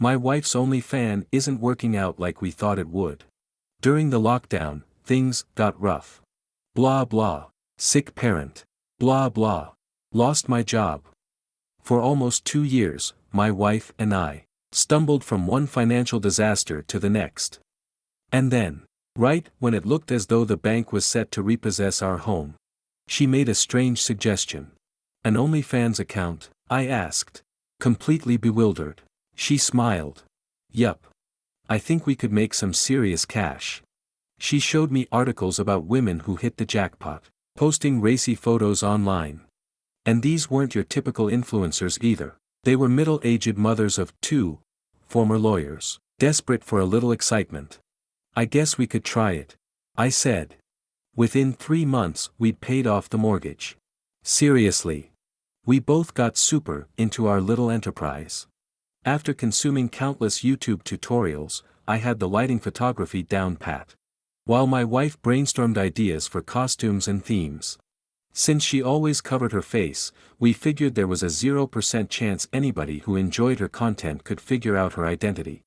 My wife's OnlyFans isn't working out like we thought it would. During the lockdown, things got rough. Blah blah. Sick parent. Blah blah. Lost my job. For almost 2 years, my wife and I stumbled from one financial disaster to the next. And then, right when it looked as though the bank was set to repossess our home, she made a strange suggestion. An OnlyFans account, I asked. Completely bewildered. She smiled. Yup. I think we could make some serious cash. She showed me articles about women who hit the jackpot, posting racy photos online. And these weren't your typical influencers either. They were middle-aged mothers of 2, former lawyers, desperate for a little excitement. I guess we could try it, I said. Within 3 months we'd paid off the mortgage. Seriously. We both got super into our little enterprise. After consuming countless YouTube tutorials, I had the lighting photography down pat, while my wife brainstormed ideas for costumes and themes. Since she always covered her face, we figured there was a 0% chance anybody who enjoyed her content could figure out her identity.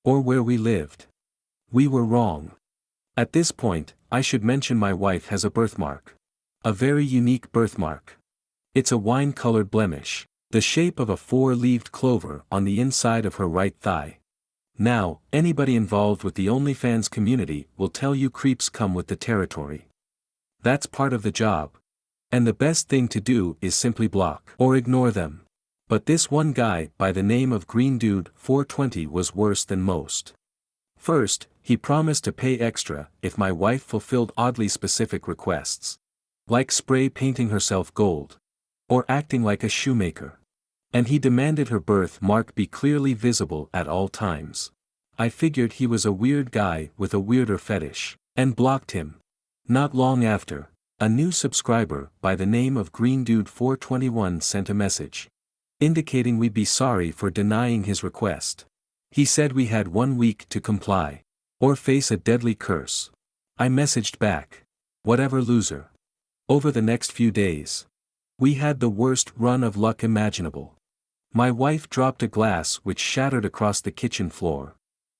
Or where we lived. We were wrong. At this point, I should mention my wife has a birthmark. A very unique birthmark. It's a wine-colored blemish, the shape of a 4-leaved clover on the inside of her right thigh. Now, anybody involved with the OnlyFans community will tell you creeps come with the territory. That's part of the job. And the best thing to do is simply block or ignore them. But this one guy by the name of Green Dude 420 was worse than most. First, he promised to pay extra if my wife fulfilled oddly specific requests. Like spray painting herself gold. Or acting like a shoemaker. And he demanded her birthmark be clearly visible at all times. I figured he was a weird guy with a weirder fetish, and blocked him. Not long after, a new subscriber by the name of Green Dude 421 sent a message, indicating we'd be sorry for denying his request. He said we had 1 week to comply, or face a deadly curse. I messaged back, whatever loser. Over the next few days, we had the worst run of luck imaginable. My wife dropped a glass which shattered across the kitchen floor.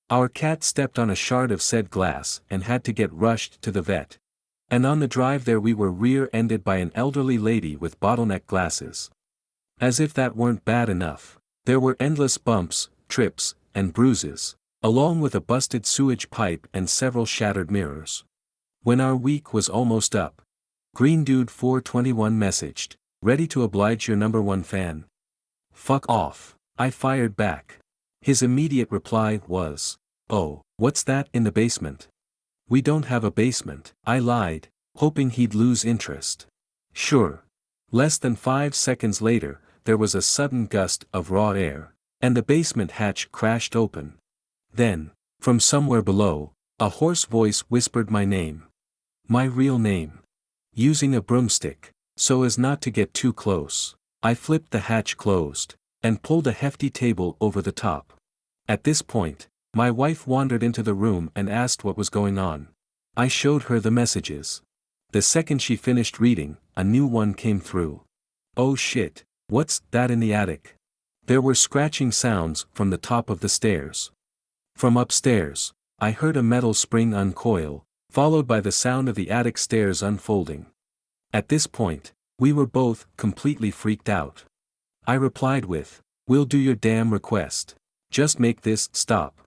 Our cat stepped on a shard of said glass and had to get rushed to the vet. And on the drive there we were rear-ended by an elderly lady with bottleneck glasses. As if that weren't bad enough, there were endless bumps, trips, and bruises, along with a busted sewage pipe and several shattered mirrors. When our week was almost up, Green Dude 421 messaged, "Ready to oblige your #1 fan?" "Fuck off," I fired back. His immediate reply was, "Oh, what's that in the basement?" "We don't have a basement," I lied, hoping he'd lose interest. "Sure." Less than 5 seconds later, there was a sudden gust of raw air, and the basement hatch crashed open. Then, from somewhere below, a hoarse voice whispered my name. My real name. Using a broomstick, so as not to get too close, I flipped the hatch closed, and pulled a hefty table over the top. At this point, my wife wandered into the room and asked what was going on. I showed her the messages. The second she finished reading, a new one came through. "Oh shit, what's that in the attic?" There were scratching sounds from the top of the stairs. From upstairs, I heard a metal spring uncoil, followed by the sound of the attic stairs unfolding. At this point, we were both completely freaked out. I replied with, "We'll do your damn request. Just make this stop.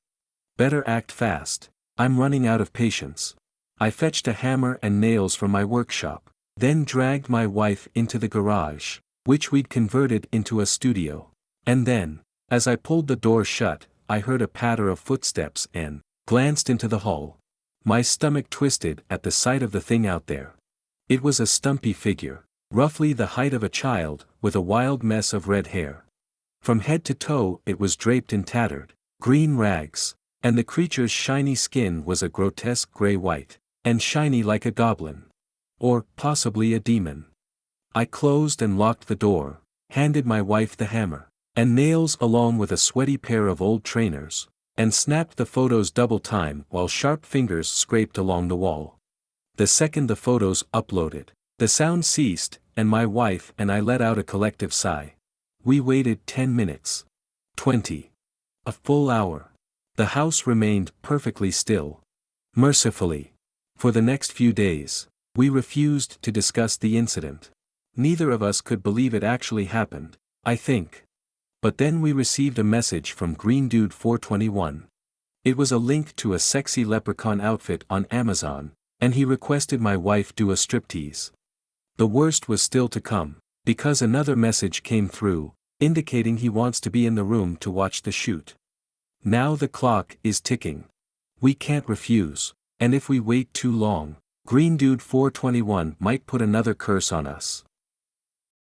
Better act fast, I'm running out of patience." I fetched a hammer and nails from my workshop, then dragged my wife into the garage, which we'd converted into a studio. And then, as I pulled the door shut, I heard a patter of footsteps and glanced into the hall. My stomach twisted at the sight of the thing out there. It was a stumpy figure, roughly the height of a child, with a wild mess of red hair. From head to toe it was draped in tattered, green rags, and the creature's shiny skin was a grotesque gray-white, and shiny like a goblin. Or possibly a demon. I closed and locked the door, handed my wife the hammer and nails along with a sweaty pair of old trainers, and snapped the photos double time while sharp fingers scraped along the wall. The second the photos uploaded, the sound ceased, and my wife and I let out a collective sigh. We waited 10 minutes. 20. A full hour. The house remained perfectly still. Mercifully. For the next few days, we refused to discuss the incident. Neither of us could believe it actually happened, I think. But then we received a message from Green Dude 421. It was a link to a sexy leprechaun outfit on Amazon, and he requested my wife do a striptease. The worst was still to come, because another message came through, indicating he wants to be in the room to watch the shoot. Now the clock is ticking. We can't refuse, and if we wait too long, Green Dude 421 might put another curse on us.